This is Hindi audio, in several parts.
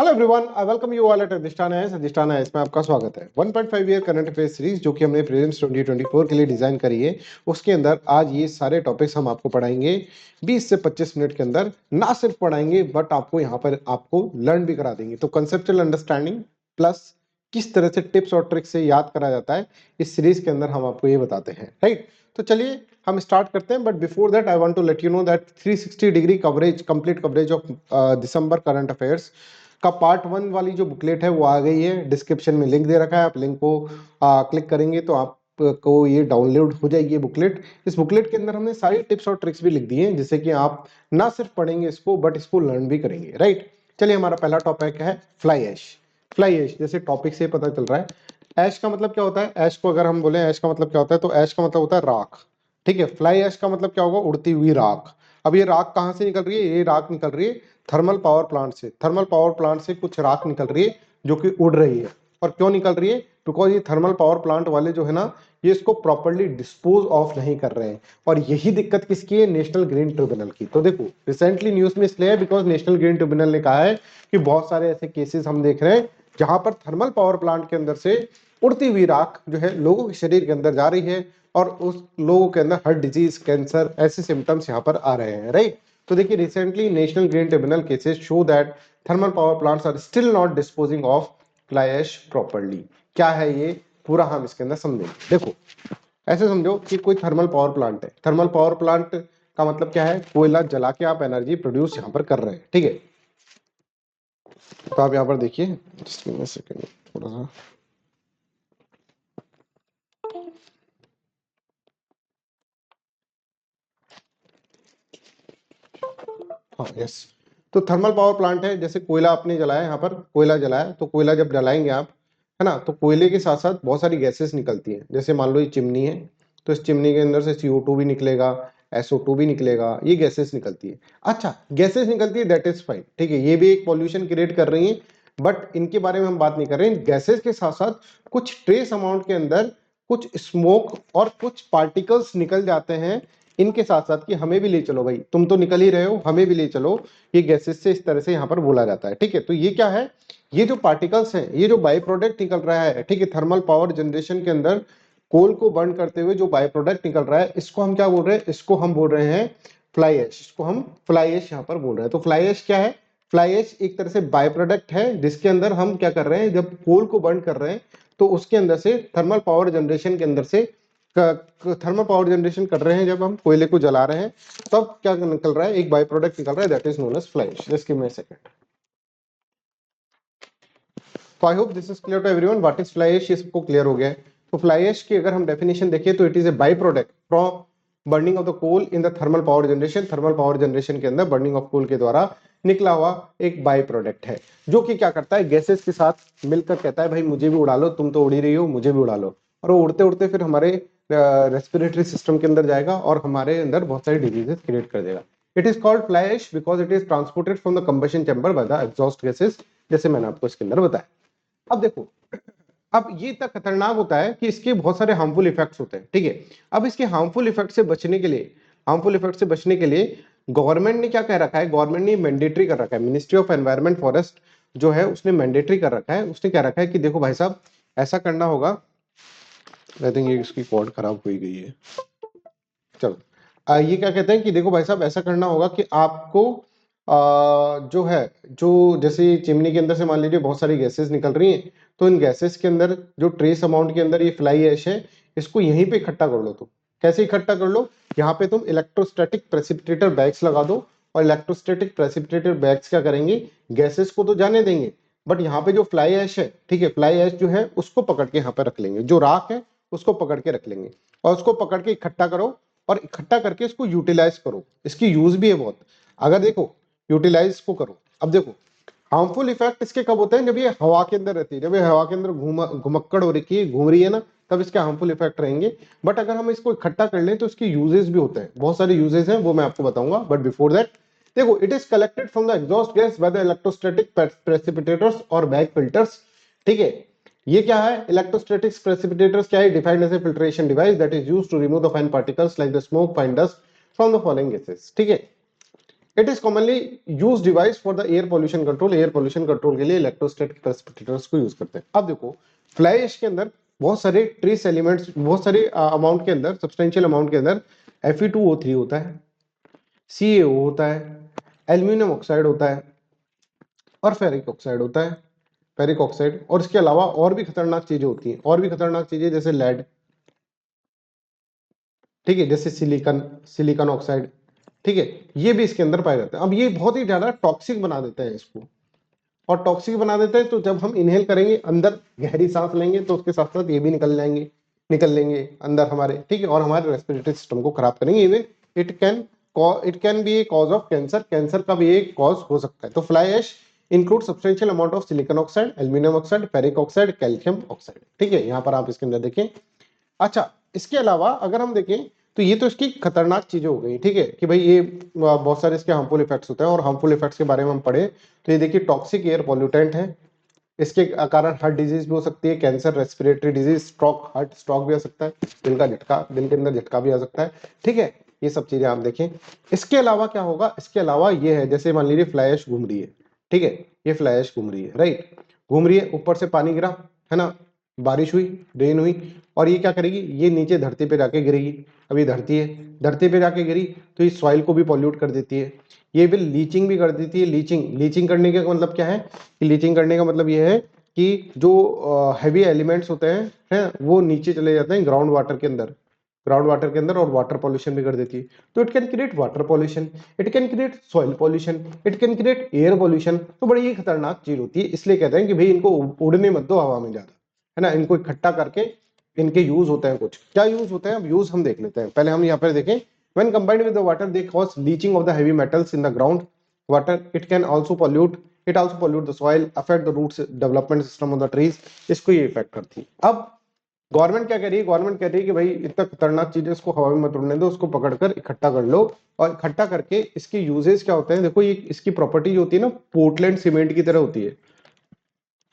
Hello everyone, I welcome you all at Adhishthana है इसमें आपका स्वागत है। 1.5 ईयर करंट अफेयर सीरीज जो कि हमने प्रीलिम्स 2024 के लिए डिजाइन करी है, उसके अंदर आज ये सारे टॉपिक्स हम आपको पढ़ाएंगे 20 से 25 मिनट के अंदर। ना सिर्फ पढ़ाएंगे बट आपको यहाँ पर आपको लर्न भी करा देंगे। तो कंसेप्चुअल अंडरस्टैंडिंग प्लस किस तरह से टिप्स और ट्रिक्स से याद करा जाता है, इस सीरीज के अंदर हम आपको ये बताते हैं, राइट। तो चलिए हम स्टार्ट करते हैं, but before that I want to let you know that 360 degree coverage, complete coverage of December current affairs का पार्ट 1 वाली जो बुकलेट है वो आ गई है। डिस्क्रिप्शन में लिंक दे रखा है, आप लिंक को क्लिक करेंगे तो आपको ये डाउनलोड हो जाएगी बुकलेट। इस बुकलेट के अंदर हमने सारी टिप्स और ट्रिक्स भी लिख दी हैं, जिससे कि आप ना सिर्फ पढ़ेंगे इसको बट इसको लर्न भी करेंगे, राइट। चलिए, हमारा पहला टॉपिक है फ्लाई ऐश। फ्लाई ऐश जैसे टॉपिक से पता चल रहा है, ऐश का मतलब क्या होता है। ऐश को अगर हम बोले ऐश का मतलब क्या होता है, तो ऐश का मतलब होता है राख, ठीक है। फ्लाई ऐश का मतलब क्या होगा, उड़ती हुई राख। अब ये राख कहाँ से निकल रही है, ये राख निकल रही है थर्मल पावर प्लांट से। थर्मल पावर प्लांट से कुछ राख निकल रही है जो कि उड़ रही है। और क्यों निकल रही है, बिकॉज ये थर्मल पावर प्लांट वाले जो है ना, ये इसको प्रॉपर्ली डिस्पोज ऑफ नहीं कर रहे हैं। और यही दिक्कत किसकी है, नेशनल ग्रीन ट्रिब्यूनल की। तो देखो, रिसेंटली न्यूज में इसलिए है बिकॉज नेशनल ग्रीन ट्रिब्यूनल ने कहा है कि बहुत सारे ऐसे केसेस हम देख रहे हैं जहां पर थर्मल पावर प्लांट के अंदर से उड़ती हुई राख जो है लोगों के शरीर के अंदर जा रही है, और उस लोगों के अंदर हार्ट डिजीज, कैंसर, ऐसे सिम्टम्स यहाँ पर आ रहे हैं, राइट। तो देखिए, recently national green tribunal cases show that thermal power plants are still not disposing of fly ash properly. क्या है ये, पूरा हम इसके अंदर समझेंगे। देखो, ऐसे समझो कि कोई थर्मल पावर प्लांट है। थर्मल पावर प्लांट का मतलब क्या है, कोयला जला के आप एनर्जी प्रोड्यूस यहाँ पर कर रहे हैं, ठीक है। तो आप यहाँ पर देखिए, सेकंड थोड़ा सा, हाँ यस। तो थर्मल पावर प्लांट है, जैसे कोयला आपने जलाया, यहाँ पर कोयला जलाया, तो कोयला जब जलाएंगे आप, है ना, तो कोयले के साथ साथ बहुत सारी गैसेस निकलती हैं। जैसे मान लो ये चिमनी है, तो इस चिमनी के अंदर से CO2 भी निकलेगा, SO2 भी निकलेगा, ये गैसेस निकलती है। अच्छा, गैसेस निकलती है, दैट इज फाइन, ठीक है, ये भी एक पॉल्यूशन क्रिएट कर रही है, बट इनके बारे में हम बात नहीं कर रहे हैं। गैसेस के साथ साथ कुछ ट्रेस अमाउंट के अंदर कुछ स्मोक और कुछ पार्टिकल्स निकल जाते हैं इनके साथ साथ, कि हमें भी ले चलो भाई, तुम तो निकल ही रहे हो, हमें भी ले चलो। ये गैसेस से इस तरह से यहाँ पर बोला जाता है, ठीक है। तो ये क्या है, ये जो पार्टिकल्स हैं, ये जो बाई प्रोडक्ट निकल रहा है, ठीक है, थर्मल पावर जनरेशन के अंदर कोल को बर्न करते हुए जो बाई प्रोडक्ट निकल रहा है, इसको हम क्या बोल रहे हैं, इसको हम बोल रहे हैं फ्लाई ऐश। इसको हम फ्लाई ऐश यहाँ पर बोल रहे हैं। तो फ्लाई ऐश क्या है, फ्लाई ऐश एक तरह से बाय प्रोडक्ट है, जिसके अंदर हम क्या कर रहे हैं, जब कोल को बर्न कर रहे हैं तो उसके अंदर से थर्मल पावर जनरेशन के अंदर से थर्मल पावर जनरेशन कर रहे हैं, जब हम कोयले को जला रहे हैं तब क्या निकल रहा है, एक बाय प्रोडक्ट निकल रहा है, that is known as fly ash. Just give me a second. तो I hope this is clear to everyone, what is fly ash, ये सबको क्लियर हो गया है। तो फ्लाई ऐश की अगर हम डेफिनेशन देखें तो it is a by product from burning of the coal in the thermal power generation. Thermal power generation के अंदर बर्निंग ऑफ कोल के द्वारा निकला हुआ एक बाई प्रोडक्ट है, जो कि क्या करता है, गैसेस के साथ मिलकर कहता है भाई मुझे भी उड़ा लो, तुम तो उड़ी रही हो, मुझे भी उड़ा लो। और वो उड़ते उड़ते फिर हमारे रेस्पिरेटरी सिस्टम के अंदर जाएगा और हमारे अंदर बहुत सारी डिजीजेस क्रिएट कर देगा। It is called fly ash because it is transported from the combustion chamber by the exhaust gases, जैसे मैंने आपको इसके अंदर बताया। अब देखो, अब ये इतना खतरनाक होता है कि इसके बहुत सारे हार्मफुल इफेक्ट्स होते हैं, ठीक है। अब इसके हार्मफुल इफेक्ट से बचने के लिए, हार्मफुल इफेक्ट से बचने के लिए गवर्नमेंट ने क्या कह रखा है, गवर्नमेंट ने मैंडेटरी कर रखा है, मिनिस्ट्री ऑफ एनवायरमेंट फॉरेस्ट जो है उसने मैंडेटरी कर रखा है। उसने कह रखा है कि देखो भाई साहब, ऐसा करना होगा। आई थिंक ये इसकी कॉर्ड खराब हो गई है, चलो। ये क्या कहते हैं कि देखो भाई साहब, ऐसा करना होगा कि आपको जो है, जो जैसे चिमनी के अंदर से मान लीजिए बहुत सारी गैसेस निकल रही हैं, तो इन गैसेस के अंदर जो ट्रेस अमाउंट के अंदर ये फ्लाई ऐश है, इसको यहीं पे इकट्ठा कर लो। तुम कैसे इकट्ठा कर लो, यहाँ पे तुम इलेक्ट्रोस्टैटिक प्रेसिपिटेटर बैग्स लगा दो, और इलेक्ट्रोस्टैटिक प्रेसिपिटेटर बैग्स क्या करेंगे, गैसेस को तो जाने देंगे, बट यहाँ पे जो फ्लाई ऐश है, ठीक है, फ्लाई ऐश जो है उसको पकड़ के यहाँ पे रख लेंगे, जो राख है उसको पकड़ के रख लेंगे, और उसको पकड़ के इकट्ठा करो, और इकट्ठा करके इसको यूटिलाइज करो। इसकी यूज भी है बहुत, अगर देखो यूटिलाइज को करो। अब देखो, हार्मफुल इफेक्ट इसके कब होते हैं, जब ये हवा के अंदर रहती है, जब ये हवा के अंदर घुमक्कड़ हो रखी है, घूम रही है ना, तब इसके हार्मफुल इफेक्ट रहेंगे। बट अगर हम इसको इकट्ठा कर लें तो इसके यूजेस भी होते हैं, बहुत सारे यूजेस हैं, वो मैं आपको बताऊंगा। बट बिफोर दैट देखो, it is collected from the exhaust gas by the electrostatic precipitators और बैग फिल्टर्स, ठीक है। ये क्या है, इलेक्ट्रोस्टैटिक प्रेसिपिटेटर्स क्या है, defined as a filtration device that is used to remove the fine particles like the smoke, fine dust from the following gases, ठीक है। It is commonly use device for the air pollution control. Air pollution control के लिए इलेक्ट्रोस्टैटिक प्रेसिपिटेटर्स को यूज करते हैं। अब देखो फ्लाई ऐश के अंदर बहुत सारे ट्रेस एलिमेंट्स, बहुत सारे अमाउंट के अंदर, सब्सटेंशियल अमाउंट के अंदर Fe2O3 होता है, CaO होता है, एल्यूमिनियम ऑक्साइड होता है और फेरिक ऑक्साइड होता है, फेरिक ऑक्साइड। और इसके अलावा और भी खतरनाक चीजें होती हैं, और भी खतरनाक चीजें जैसे लेड, ठीक है, जैसे सिलिकॉन, सिलिकॉन ऑक्साइड, ठीक है, ये भी इसके अंदर पाए जाते हैं। अब ये बहुत ही ज्यादा टॉक्सिक बना देते हैं इसको, और टॉक्सिक बना देते हैं तो जब हम इनहेल करेंगे, अंदर गहरी सांस लेंगे, तो उसके साथ साथ ये भी निकल लेंगे अंदर हमारे, ठीक है, और हमारे रेस्पिरेटरी सिस्टम को खराब करेंगे। Even it can be a cause of cancer, cancer का भी एक कॉज हो सकता है। तो fly ash include substantial amount of silicon oxide, aluminium oxide, ferric oxide, calcium oxide, ठीक है, यहाँ पर आप इसके अंदर देखें। अच्छा, इसके अलावा अगर हम देखें तो ये तो इसकी खतरनाक चीजें हो गई, ठीक है, कि भाई ये बहुत सारे इसके हार्मफुल इफेक्ट्स होते हैं, और हार्मफुल इफेक्ट्स के बारे में हम पढ़े तो ये देखिए टॉक्सिक एयर पॉल्यूटेंट है, इसके कारण हार्ट डिजीज भी हो सकती है, cancer, respiratory disease, stroke, heart stroke भी आ सकता है, दिल का झटका, दिल के अंदर झटका भी आ सकता है, ठीक है, ये सब चीजें आप देखें। इसके अलावा क्या होगा, इसके अलावा ये है, जैसे मान लीजिए फ्लाई ऐश घूम रही है, ठीक है, ये फ्लाई ऐश घूम रही है, राइट, घूम रही है, ऊपर से पानी गिरा, है ना, बारिश हुई, रेन हुई, और ये क्या करेगी, ये नीचे धरती पे जाके गिरेगी। अब ये धरती है, धरती पे जाके गिरी तो ये सॉइल को भी पॉल्यूट कर देती है, ये भी लीचिंग भी कर देती है। लीचिंग करने का मतलब क्या है, कि लीचिंग करने का मतलब ये है कि जो हैवी एलिमेंट्स होते हैं वो नीचे चले जाते हैं ग्राउंड वाटर के अंदर, और वाटर पॉल्यूशन भी कर देती है। तो it can create water pollution, it can create soil pollution, it can create air pollution. तो बड़ी ही खतरनाक चीज होती है, इसलिए कहते हैं कि भाई इनको उड़ने मत दो हवा में ज्यादा, है ना, इनको इकट्ठा करके इनके यूज होते हैं। कुछ क्या यूज होते हैं, अब यूज हम देख लेते हैं। पहले हम यहाँ पर देखें, when combined with the water they cause leaching of the heavy metals in the ground water. It can also pollute, it also pollute the soil, affect the roots development system of the trees. इसको ये इफेक्ट करती है। अब गवर्नमेंट क्या कह रही है, गवर्नमेंट कह रही है कि भाई इतना खतरनाक चीज है, इसको हवा में मत उड़ने दो, उसको पकड़कर इकट्ठा कर लो, और इकट्ठा करके इसके यूजेस क्या होते हैं, देखो ये इसकी प्रॉपर्टी जो होती है ना, पोर्टलैंड सीमेंट की तरह होती है।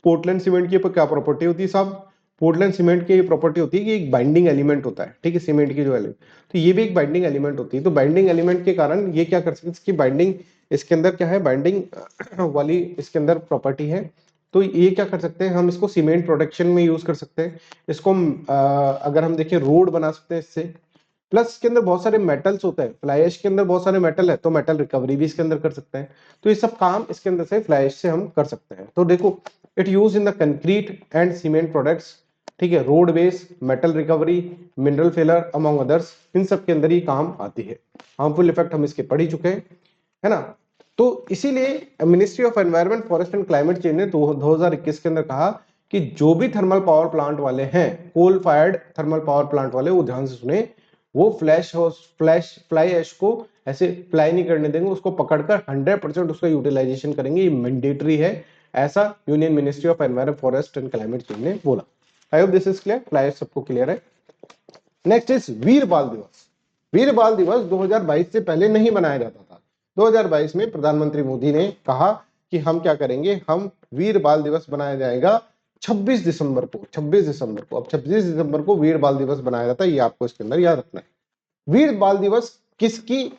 पोर्टलैंड सीमेंट की क्या प्रॉपर्टी होती है साहब, पोर्टलैंड सीमेंट की प्रॉपर्टी होती है कि एक बाइंडिंग एलिमेंट होता है, ठीक है, सीमेंट की जो एलिमेंट, तो ये भी एक बाइंडिंग एलिमेंट होती है। तो बाइंडिंग एलिमेंट के कारण ये क्या कर सकते हैं, इसकी बाइंडिंग, इसके अंदर क्या है, बाइंडिंग वाली इसके अंदर प्रॉपर्टी है। तो ये क्या कर सकते हैं, हम इसको सीमेंट प्रोडक्शन में यूज कर सकते हैं, इसको अगर हम देखें रोड बना सकते हैं इससे। प्लस इसके अंदर बहुत सारे मेटल्स होते हैं, फ्लाई ऐश के अंदर बहुत सारे मेटल है, तो मेटल रिकवरी भी इसके अंदर कर सकते हैं। तो ये सब काम इसके अंदर से फ्लाई ऐश से हम कर सकते हैं। तो देखो it use in the concrete and cement products, ठीक है, road base, metal recovery, mineral filler among others, इन सब के अंदर ही काम आती है। हार्मफुल इफेक्ट हम इसके पढ़ ही चुके हैं, है ना। तो इसीलिए ministry of environment, forest and climate change ने 2021 के अंदर कहा कि जो भी थर्मल पावर प्लांट वाले हैं, coal fired thermal power plant वाले, वो ध्यान से सुने, वो फ्लाई ऐश को ऐसे फ्लाई नहीं करने देंगे, उसको पकड़कर 100% उसका यूटिलाइजेशन करेंगे, ये मैंडेटरी है, ऐसा union ministry of environment, forest and climate change ने बोला। I hope this is clear, fly ash सबको क्लियर है। नेक्स्ट इज वीर बाल दिवस। वीर बाल दिवस 2022 से पहले नहीं मनाया जाता था। 2022 में प्रधानमंत्री मोदी ने कहा कि हम क्या करेंगे, हम वीर बाल दिवस बनाया जाएगा 26 दिसंबर को, 26 दिसंबर को। अब 26 दिसंबर को वीर बाल दिवस बनाया जाता है, ये आपको इसके अंदर याद रखना है। वीर बाल दिवस किसकी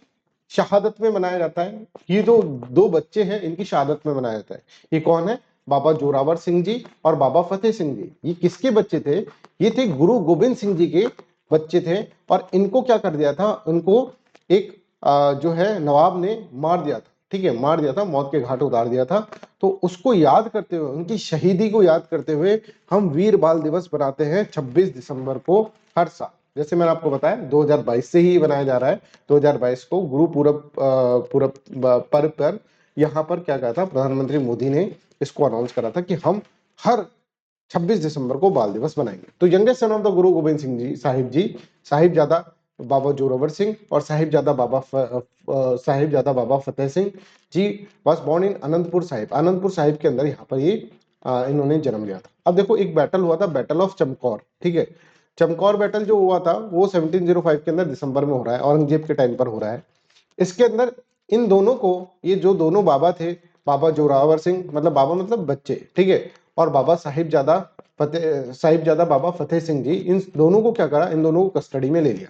शहादत में मनाया जाता है, ये जो दो बच्चे हैं इनकी शहादत में मनाया जाता है। ये कौन है, बाबा जोरावर सिंह जी और बाबा फतेह सिंह जी। ये किसके बच्चे थे, ये थे गुरु गोविंद सिंह जी के बच्चे थे, और इनको क्या कर दिया था, उनको एक जो है नवाब ने मार दिया था, ठीक है, मार दिया था, मौत के घाट उतार दिया था। तो उसको याद करते हुए, उनकी शहीदी को याद करते हुए हम वीर बाल दिवस बनाते हैं 26 दिसंबर को हर साल। जैसे मैंने आपको बताया 2022 से ही बनाया जा रहा है। 2022 को गुरु पूरब पर्व पर यहाँ पर क्या कहा था, प्रधानमंत्री मोदी ने इसको अनाउंस करा था कि हम हर 26 दिसंबर को बाल दिवस बनाएंगे। तो यंगेस्ट सन ऑफ द गुरु गोविंद सिंह जी, साहिबजादा बाबा जोरावर सिंह और Sahibzada Baba Fateh Singh ji was born in Anandpur Sahib के अंदर, यहाँ पर ये इन्होंने जन्म लिया था। अब देखो एक बैटल हुआ था, बैटल ऑफ चमकौर, ठीक है, चमकौर बैटल जो हुआ था वो 1705 के अंदर दिसंबर में हो रहा है, औरंगजेब के टाइम पर हो रहा है। इसके अंदर इन दोनों को, ये जो दोनों बाबा थे, बाबा जोरावर सिंह, मतलब बाबा मतलब बच्चे, ठीक है, और बाबा साहिबजादा बाबा फतेह सिंह जी, इन दोनों को क्या करा, इन दोनों को कस्टडी में ले लिया।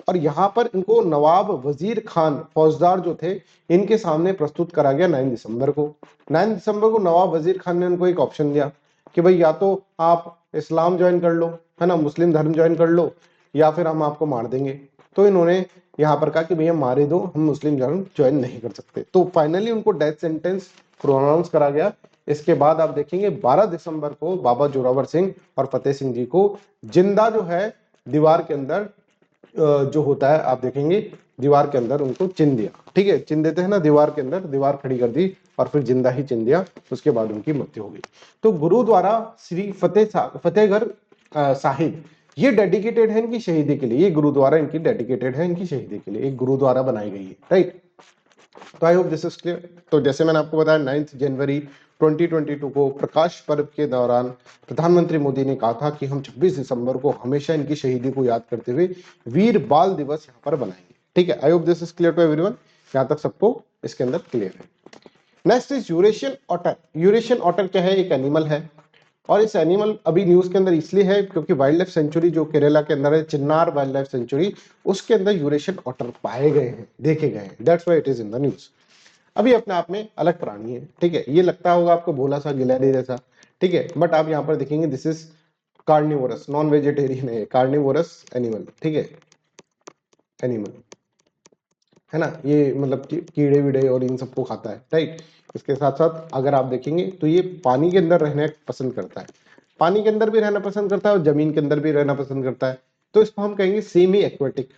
और यहाँ पर इनको नवाब वजीर खान फौजदार जो थे इनके सामने प्रस्तुत करा गया 9 दिसंबर को। 9 दिसंबर को नवाब वजीर खान ने उनको एक ऑप्शन दिया कि भाई या तो आप इस्लाम ज्वाइन कर लो, है ना, मुस्लिम धर्म ज्वाइन कर लो, या फिर हम आपको मार देंगे। तो इन्होंने यहाँ पर कहा कि भैया मारे दो, हम मुस्लिम धर्म ज्वाइन नहीं कर सकते। तो फाइनली उनको डेथ सेंटेंस प्रोनाउंस करा गया। इसके बाद आप देखेंगे 12 दिसंबर को बाबा जोरावर सिंह और फतेह सिंह जी को जिंदा जो है दीवार के अंदर जो होता है आप देखेंगे दीवार के अंदर उनको चिन दिया। ठीक है, चिन देते हैं ना दीवार के अंदर, दीवार खड़ी कर दी और फिर जिंदा ही चिन दिया, उसके बाद उनकी मृत्यु हो गई। तो गुरुद्वारा श्री फतेहगढ़ साहिब ये डेडिकेटेड है इनकी शहीदी के लिए, ये गुरुद्वारा इनकी डेडिकेटेड है इनकी शहीदी के लिए, एक गुरुद्वारा बनाई गई है, राइट। तो I hope this is clear. तो जैसे मैंने आपको बताया 9 जनवरी 2022 को प्रकाश पर्व के दौरान प्रधानमंत्री मोदी ने कहा था कि हम 26 दिसंबर को हमेशा इनकी शहीदी को याद करते हुए वीर बाल दिवस यहाँ पर बनाएंगे। ठीक है, I hope this is clear to everyone. यहाँ तक सबको इसके अंदर क्लियर है। Next is Eurasian otter. Eurasian otter क्या है? एक एनिमल है, और इस एनिमल अभी न्यूज के अंदर इसलिए है क्योंकि वाइल्ड लाइफ सेंचुरी जो केरला के अंदर है, चिन्नार वाइल्ड लाइफ सेंचुरी, उसके अंदर यूरेशियन ऑटर पाए गए हैं, देखे गए हैं, that's why it is in the news. अभी अपने आप में अलग प्राणी है, ठीक है, ये लगता होगा आपको भोला सा गिलहरी जैसा, ठीक है, बट आप यहाँ पर देखेंगे this is carnivorous, non vegetarian है, कार्निवोरस एनिमल, ठीक है, एनिमल है ना, ये मतलब कीड़े वीड़े और इन सबको खाता है, राइट। इसके साथ साथ अगर आप देखेंगे तो ये पानी के अंदर रहना पसंद करता है, पानी के अंदर भी रहना पसंद करता है और जमीन के अंदर भी रहना पसंद करता है। तो इसको हम कहेंगे सेमी एक्वेटिक।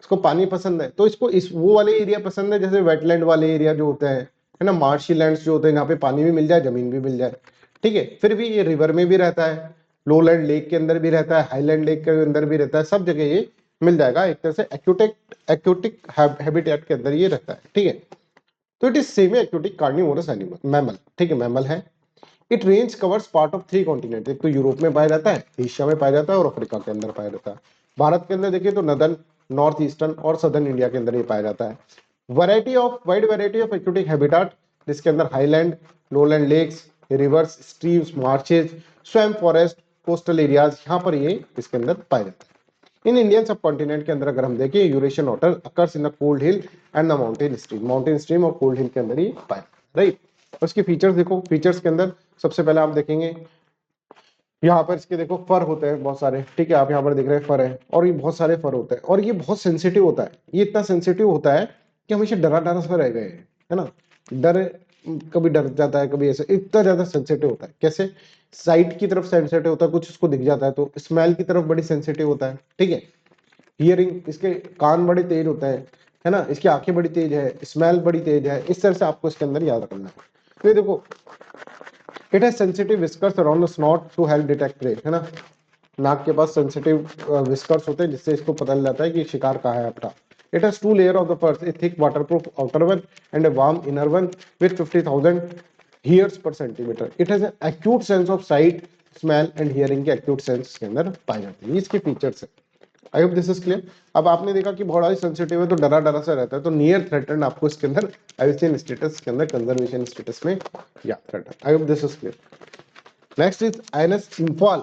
इसको पानी पसंद है तो इसको इस वो वाले एरिया पसंद है जैसे वेटलैंड वाले एरिया जो होते हैं, है ना, मार्शी लैंड्स जो होते हैं, जहाँ पे पानी भी मिल जाए जमीन भी मिल जाए, ठीक है। फिर भी ये रिवर में भी रहता है, लोलैंड लेक के अंदर भी रहता है, हाईलैंड लेक के अंदर भी रहता है, सब जगह ये मिल जाएगा। एक तरह से एक्यूटिक हैबिटेट के अंदर ये रहता है, ठीक है। तो it is semi aquatic carnivorous animal, mammal, ठीक है, मैमल है। It range covers part of 3 continent. एक तो यूरोप में पाया जाता है, एशिया में पाया जाता है और अफ्रीका के अंदर पाया जाता है। भारत के अंदर देखिए तो नदर्न, नॉर्थ ईस्टर्न और सदर्न इंडिया के अंदर ये पाया जाता है। Wide variety of aquatic habitat, जिसके अंदर highland, lowland lakes, rivers, streams, marshes, swamp forest, coastal areas, यहाँ पर ये इसके अंदर पाया जाता है। इन इंडियन सब कॉन्टिनेंट के अंदर अगर हम देखें, Eurasian otter occurs in the cold hill and the mountain stream और कोल्ड हिल के अंदर ही पाया, राइट। उसके फीचर्स देखो, फीचर्स के अंदर सबसे पहले आप देखेंगे यहाँ पर इसके देखो फर होते हैं बहुत सारे, ठीक है, आप यहाँ पर देख रहे हैं फर है, और ये बहुत सारे फर होते हैं, और ये बहुत सेंसिटिव होता है, ये इतना सेंसिटिव होता है कि हमेशा डरा डरा सा रह गए, है ना, डर, कभी डर जाता है, कभी ऐसे, इतना ज्यादा सेंसिटिव होता है। कैसे? साइट की तरफ सेंसिटिव होता है, कुछ उसको दिख जाता है, तो स्मेल की तरफ बड़ी सेंसिटिव होता है, ठीक है। हियरिंग, इसके कान बड़े तेज होते हैं, है ना, इसकी आंखें बड़ी तेज है, स्मेल बड़ी तेज है, इस तरह से आपको इसके अंदर याद रखना है। तो ये देखो, it has sensitive whiskers around the snout to help detect prey, है ना, नाक के पास सेंसिटिव विस्कर्स होते हैं जिससे इसको पता चल जाता है कि शिकार कहाँ है आपका। It has 2 layers of the fur, a thick waterproof outer one and a warm inner one with 50,000 hairs per centimeter. It has an acute sense of sight, smell and hearing के acute sense के अंदर पाए जाते हैं। ये इसके फीचर्स है। I hope this is clear. अब आपने देखा कि बड़ा ही सेंसिटिव है तो डरा डरा सा रहता है, तो नियर थ्रेटन आपको इसके अंदर आईयूसीएन स्टेटस के अंदर कंजर्वेशन स्टेटस में याद करना है। I hope this is clear. Next is INS Imphal.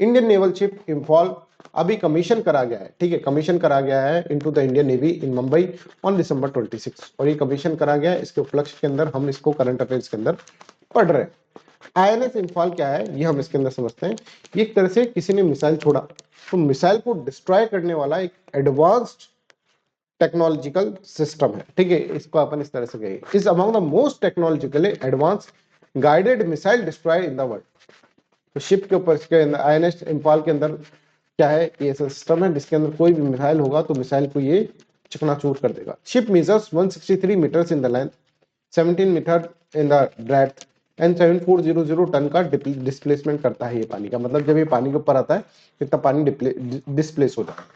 Indian naval ship Imphal अभी कमीशन करा गया है, ठीक है, कमीशन करा गया है into the Indian navy in Mumbai on December 26, और ये कमीशन करा गया है। इसके उपलक्ष्य के अंदर हम इसको करंट अफेयर्स के अंदर पढ़ रहे हैं। आईएनएस इंफॉल क्या है ये हम इसके अंदर समझते हैं। ये एक तरह से किसी ने मिसाइल छोड़ा, तो मिसाइल को डिस्ट्रॉय करने वाला एक एडवांस्ड टेक्नोलॉजिकल सिस्टम है, ठीक है, इसको अपन इस तरह से कहें, is among the most technologically advance guided missile destroyer in the world. तो शिप के ऊपर इसके अंदर आईएनएस इंफॉल के अंदर क्या है, ये ऐसा सिस्टम है जिसके अंदर कोई भी मिसाइल होगा तो मिसाइल को ये चकनाचूर कर देगा। Ship measures 163 metres in the length, 17 metre in the breadth and 7400 tonne का डिस्प्लेसमेंट करता है ये पानी का, मतलब जब ये पानी के ऊपर आता है इतना पानी डिस्प्लेस होता है।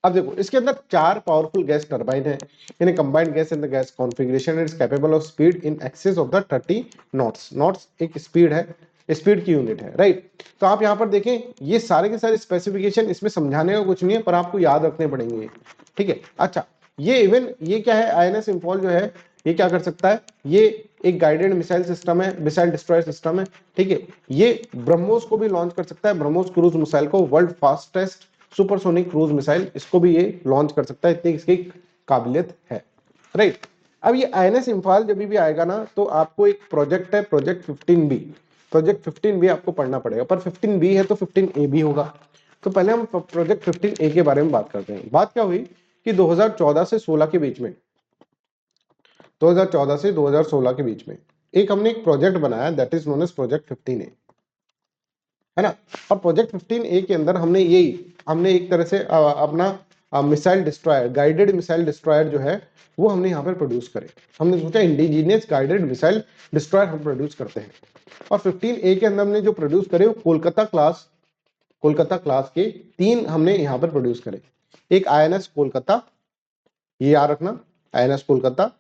अब देखो इसके अंदर 4 पावरफुल गैस टरबाइन है, in combined gas in the gas configuration is capable of speed in excess of the 30 knots. Knots एक स्पीड है, स्पीड की यूनिट है, राइट। तो आप यहाँ पर देखें ये सारे के सारे स्पेसिफिकेशन, इसमें समझाने का कुछ नहीं है पर आपको याद रखने पड़ेंगे, ठीक है। अच्छा, ये इवन ये क्या है, आईएनएस इंफॉल जो है ये क्या कर सकता है, ये एक गाइडेड मिसाइल सिस्टम है, मिसाइल डिस्ट्रॉयर सिस्टम है, ठीक है। ये ब्रह्मोस को भी लॉन्च कर सकता है, ब्रह्मोस क्रूज मिसाइल को, world fastest supersonic cruise missile, इसको भी ये लॉन्च कर सकता है, इतनी इसकी काबिलियत है, राइट। अब ये INS इम्फाल जब भी आएगा ना, तो आपको एक प्रोजेक्ट है, प्रोजेक्ट 15B, प्रोजेक्ट 15B आपको पढ़ना पड़ेगा, पर 15B है तो 15A भी होगा। तो पहले हम प्रोजेक्ट 15A के बारे में बात करते हैं। बात क्या हुई कि 2014 से 16 के बीच में, 2014 से 2016 के बीच में एक हमने एक प्रोजेक्ट बनाया, that is known as project 15A, है ना। और प्रोजेक्ट 15A के अंदर हमने एक तरह से अपना missile destroyer, guided missile destroyer जो है वो हमने यहाँ पर प्रोड्यूस करे। हमने सोचा इंडिजीनियस गाइडेड मिसाइल डिस्ट्रॉयर हम प्रोड्यूस करते हैं, और 15A के अंदर हमने जो प्रोड्यूस करे वो कोलकाता क्लास के 3 हमने यहाँ पर प्रोड्यूस करे। एक INS कोलकाता, ये याद रखना, INS कोलकाता,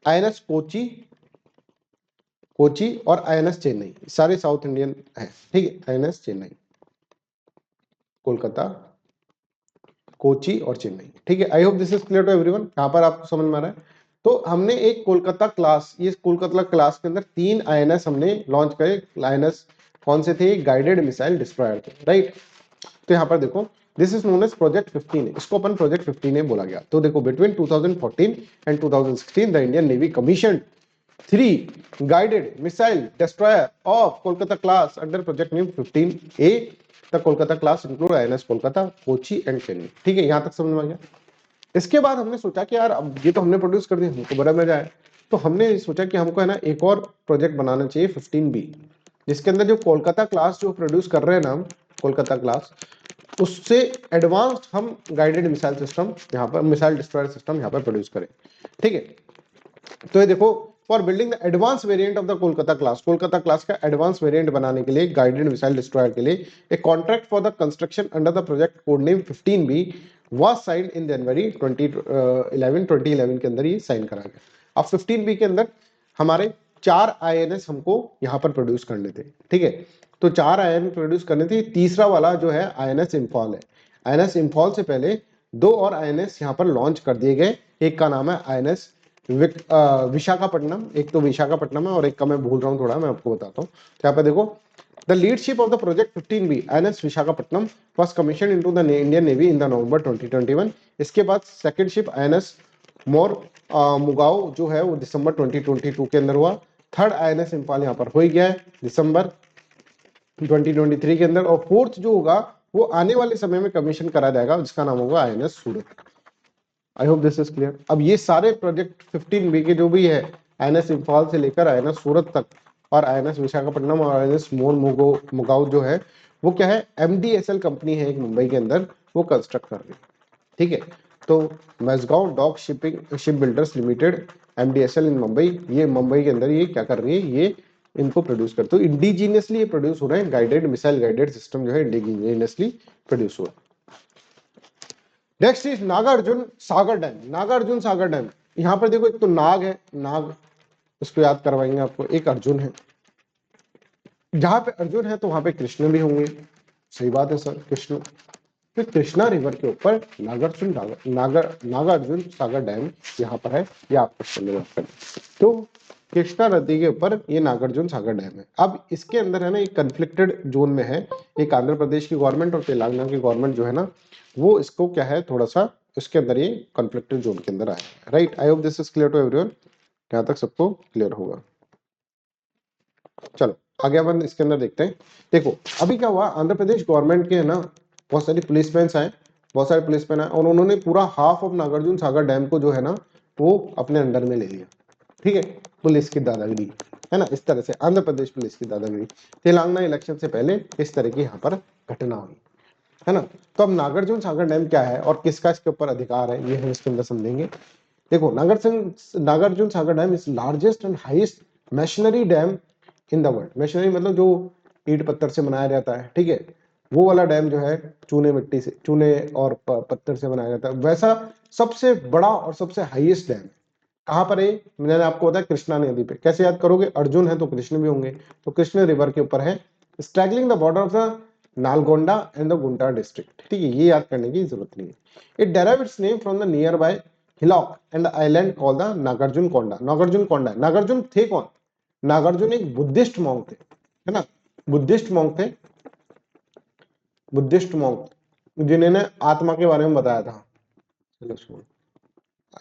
INS कोची और INS चेन्नई, सारे साउथ इंडियन है, ठीक है। INS चेन्नई, कोलकाता, कोची और चेन्नई, ठीक है। I hope this is clear to everyone, यहाँ पर आपको समझ में आ रहा है। तो हमने एक कोलकाता क्लास, ये कोलकाता क्लास के अंदर 3 INS हमने लॉन्च करे। INS कौन से थे? गाइडेड मिसाइल डिस्ट्रॉयर थे, राइट। तो यहाँ पर देखो, this is known as project 15A, इसको अपन प्रोजेक्ट 15A बोला गया। तो देखो, between 2014 and 2016 the Indian navy commission 3 guided missile destroyer of Kolkata class under project name 15A. The Kolkata class include INS Kolkata, Kochi and Chennai, ठीक है। यहां तक समझ में आ गया। इसके बाद हमने सोचा कि यार अब ये तो हमने प्रोड्यूस कर दिया, हमको बड़ा मजा आया, तो हमने सोचा कि हमको है ना एक और प्रोजेक्ट बनाना चाहिए 15B, जिसके अंदर जो कोलकाता क्लास जो प्रोड्यूस कर रहे हैं ना हम, कोलकाता क्लास, उससे एडवांस्ड हम गाइडेड मिसाइल सिस्टम यहाँ पर, मिसाइल डिस्ट्रॉयर सिस्टम यहाँ पर प्रोड्यूस करें, ठीक है। तो ये देखो, for building the advance variant of the Kolkata class का एडवांस वेरिएंट बनाने के लिए, गाइडेड मिसाइल डिस्ट्रॉयर के लिए एक contract for the construction under the project code name 15B was signed in January 2011 के अंदर ये साइन करा गया। अब 15B के अंदर हमारे 4 INS हमको यहाँ पर प्रोड्यूस करने थे, ठीक है। तो 4 INS प्रोड्यूस करने थे। तीसरा वाला जो है INS इम्फॉल है। INS इम्फॉल से पहले 2 और INS यहाँ पर लॉन्च कर दिए गए। एक का नाम है INS विशाखापट्टनम, एक तो विशाखापट्टनम है और एक का मैं भूल रहा हूँ थोड़ा, मैं आपको बताता हूँ। तो यहाँ पे देखो, the lead ship of the project 15B INS Visakhapatnam was commission into the Indian navy in the November 2021। इसके बाद सेकंड शिप INS मुगाओ जो है वो दिसंबर 2022 के अंदर हुआ। थर्ड INS इम्फाल यहाँ पर हो ही गया है दिसंबर 2023 के अंदर, और फोर्थ जो होगा वो आने वाले समय में कमीशन करा जाएगा, जिसका नाम होगा INS Surat. I hope this is clear. अब ये सारे प्रोजेक्ट 15B के जो भी है, INS इम्फाल से लेकर INS सूरत तक और INS विशाखापट्टनम और INS मुगाओ जो है वो क्या है, MDSL कंपनी है एक मुंबई के अंदर, वो कंस्ट्रक्ट कर रही है, ठीक है। तो Mazagon dock ship builders limited MDSL in Mumbai, ये मुंबई के अंदर ये क्या कर रही है, ये इनको प्रोड्यूस करते हो। इंडिजीनियसली ये प्रोड्यूस हो रहे हैं, गाइडेड मिसाइल गाइडेड सिस्टम जो है इंडिजीनियसली प्रोड्यूस हो रहा है। Next is Nagarjuna Sagar dam. Nagarjuna Sagar dam, यहाँ पर देखो, एक तो नाग है, नाग उसको याद करवाएंगे आपको, एक अर्जुन है। जहां पे अर्जुन है तो वहां पे कृष्ण भी होंगे, सही बात है सर, कृष्ण। तो कृष्णा रिवर के ऊपर नागार्जुन सागर डैम यहाँ पर है, ये आपको। तो कृष्णा नदी के ऊपर ये नागार्जुन सागर डैम है। अब इसके अंदर है ना, एक कन्फ्लिक्टेड जोन में है। एक आंध्र प्रदेश की गवर्नमेंट और तेलंगाना की गवर्नमेंट जो है ना, वो इसको क्या है, थोड़ा सा इसके अंदर ये कॉन्फ्लिक्टेड जोन के अंदर आया है, right. I hope this is clear to everyone, यहाँ तक सबको क्लियर होगा। चलो आगे अपन इसके अंदर देखते हैं। देखो अभी क्या हुआ, आंध्र प्रदेश गवर्नमेंट के है ना बहुत सारी पुलिसमैन आए, बहुत सारे पुलिसमैन आए, और उन्होंने पूरा half of Nagarjuna Sagar dam को जो है ना वो अपने अंडर में ले लिया, ठीक है। पुलिस की दादागिरी है ना, इस तरह से आंध्र प्रदेश पुलिस की दादागिरी। तेलंगाना इलेक्शन से पहले इस तरह की यहाँ पर घटना हुई, है ना। तो अब नागार्जुन सागर डैम क्या है और किसका इसके ऊपर अधिकार है, ये हम इसके अंदर समझेंगे। देखो, Nagarjuna Sagar dam is largest and highest machinery dam in the world. Machinery मतलब जो ईंट पत्थर से बनाया जाता है, ठीक है, वो वाला डैम जो है चूने मिट्टी से, चूने और पत्थर से बनाया जाता है, वैसा सबसे बड़ा और सबसे हाईएस्ट डैम कहाँ पर है, मैंने आपको बताया कृष्णा नदी पे। कैसे याद करोगे, अर्जुन है तो कृष्ण भी होंगे, तो कृष्ण रिवर के ऊपर है, straggling the border of the Nalgonda and the Guntur district, ठीक है। ये याद करने की जरूरत नहीं है। It derive its name from the nearby hillock and the island called the Nagarjuna Konda. Nagarjuna Konda, Nagarjuna थे कौन, नागार्जुन एक बुद्धिस्ट मॉन्क थे, है ना, बुद्धिस्ट मॉन्क थे, बुद्धिस्ट मॉन्क जिन्होंने आत्मा के बारे में बताया था। चलो छोड़ो,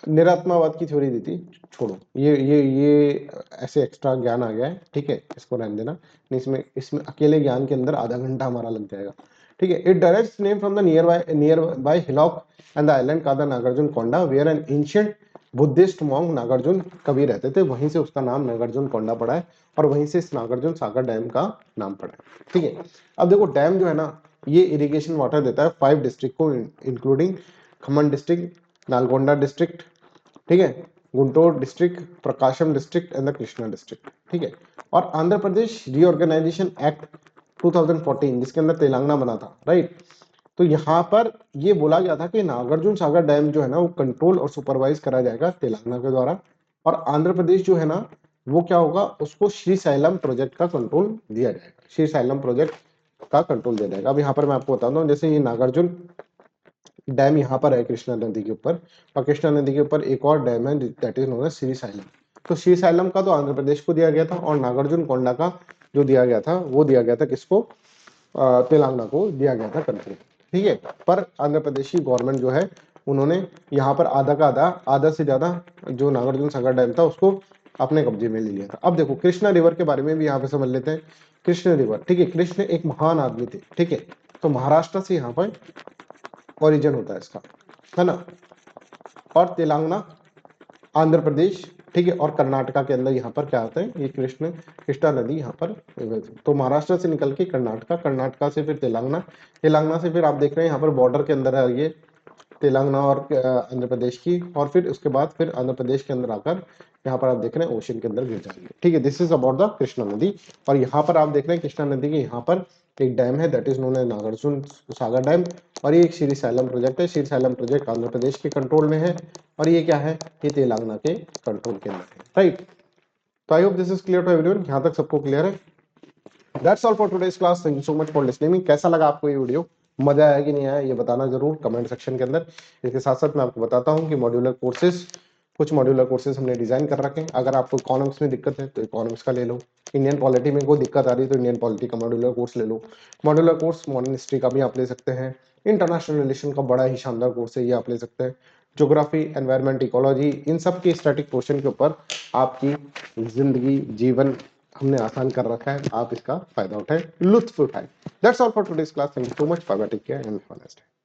निरात्मावाद की थ्योरी दी थी, छोड़ो, ये ऐसे एक्स्ट्रा ज्ञान आ गया है, ठीक है, इसको रहने देना। नहीं, इसमें इसमें अकेले ज्ञान के अंदर आधा घंटा हमारा लग जाएगा, ठीक है। It directs name from the nearby hillock and the island का the Nagarjuna Konda where an ancient Buddhist monk Nagarjuna कभी रहते थे, वहीं से उसका नाम नागार्जुन कोंडा पड़ा है, और वहीं से इस नागार्जुन सागर डैम का नाम पड़ा है, ठीक है। अब देखो डैम जो है ना, ये इरिगेशन वाटर देता है 5 डिस्ट्रिक्ट को, including Khamman district, Nalgonda district, ठीक है, Guntur district, Prakasam district and the Krishna district, ठीक है। और आंध्र प्रदेश रीऑर्गेनाइजेशन एक्ट 2014 जिसके अंदर तेलंगाना बना था, राइट। तो यहाँ पर ये बोला गया था कि नागार्जुन सागर डैम जो है ना वो कंट्रोल और सुपरवाइज करा जाएगा तेलंगाना के द्वारा, और आंध्र प्रदेश जो है ना वो क्या होगा, उसको श्रीशैलम प्रोजेक्ट का कंट्रोल दिया जाएगा, श्रीशैलम प्रोजेक्ट का कंट्रोल दिया जाएगा। अब यहाँ पर मैं आपको बताता हूँ, जैसे ये नागार्जुन डैम यहाँ पर है कृष्णा नदी के ऊपर, और कृष्णा नदी के ऊपर एक और डैम है that is known as Srisailam. तो श्रीशैलम का तो आंध्र प्रदेश को दिया गया था, और नागार्जुन कोंडा का जो दिया गया था वो दिया गया था किसको, तेलंगाना को दिया गया था कंट्रोल, ठीक है। पर आंध्र प्रदेश की गवर्नमेंट जो है उन्होंने यहाँ पर आधा का आधा, आधा से ज्यादा जो नागार्जुन सागर डैम था उसको अपने कब्जे में ले लिया था। अब देखो कृष्णा रिवर के बारे में भी यहाँ पे समझ लेते हैं। कृष्ण रिवर, ठीक है, कृष्ण एक महान आदमी थे, ठीक है। तो महाराष्ट्र से यहाँ पर ओरिजिन होता है इसका, है ना। और तेलंगाना, आंध्र प्रदेश, ठीक है, और कर्नाटका के अंदर यहाँ पर क्या आता है, ये कृष्णा नदी यहाँ पर, तो महाराष्ट्र से निकल के कर्नाटका, कर्नाटका से फिर तेलंगाना, तेलंगाना से फिर आप देख रहे हैं यहाँ पर बॉर्डर के अंदर है ये तेलंगाना और आंध्र प्रदेश की, और फिर उसके बाद फिर आंध्र प्रदेश के अंदर आकर यहाँ पर आप देख रहे हैं ओशन के अंदर गिर जाएंगे, ठीक है। This is about the Krishna नदी। और यहाँ पर आप देख रहे हैं कृष्णा नदी के यहाँ पर एक डैम है that is known as Nagarjuna Sagar dam, और ये एक श्रीशैलम प्रोजेक्ट है। श्रीशैलम प्रोजेक्ट आंध्र प्रदेश के कंट्रोल में है, और ये क्या है, ये तेलंगाना के कंट्रोल के अंदर है, राइट। तो I hope this is clear to everyone, यहाँ तक सबको क्लियर है। That's all for today's class, thank you so much for listening. कैसा लगा आपको ये वीडियो, मजा आया कि नहीं आया, ये बताना जरूर कमेंट सेक्शन के अंदर। इसके साथ साथ मैं आपको बताता हूँ कि मॉड्यूलर कोर्सेज, कुछ मॉड्यूलर कोर्सेज हमने डिजाइन कर रखे हैं। अगर आपको इकोनॉमिक्स में दिक्कत है तो इकोनॉमिक्स का ले लो, इंडियन पॉलिटी में कोई दिक्कत आ रही है तो इंडियन पॉलिटी का मॉड्यूलर कोर्स ले लो, मॉड्यूलर कोर्स मॉडर्न हिस्ट्री का भी आप ले सकते हैं, इंटरनेशनल रिलेशन का बड़ा ही शानदार कोर्स है, ये आप ले सकते हैं, ज्योग्राफी, एनवायरमेंट, इकोलॉजी, इन सब के स्टैटिक पोर्शन के ऊपर आपकी जिंदगी, जीवन हमने आसान कर रखा है, आप इसका फायदा उठाएं, लुत्फ उठाएं। That's all for today's class, thank you so much, bye bye, take care and have a nice day.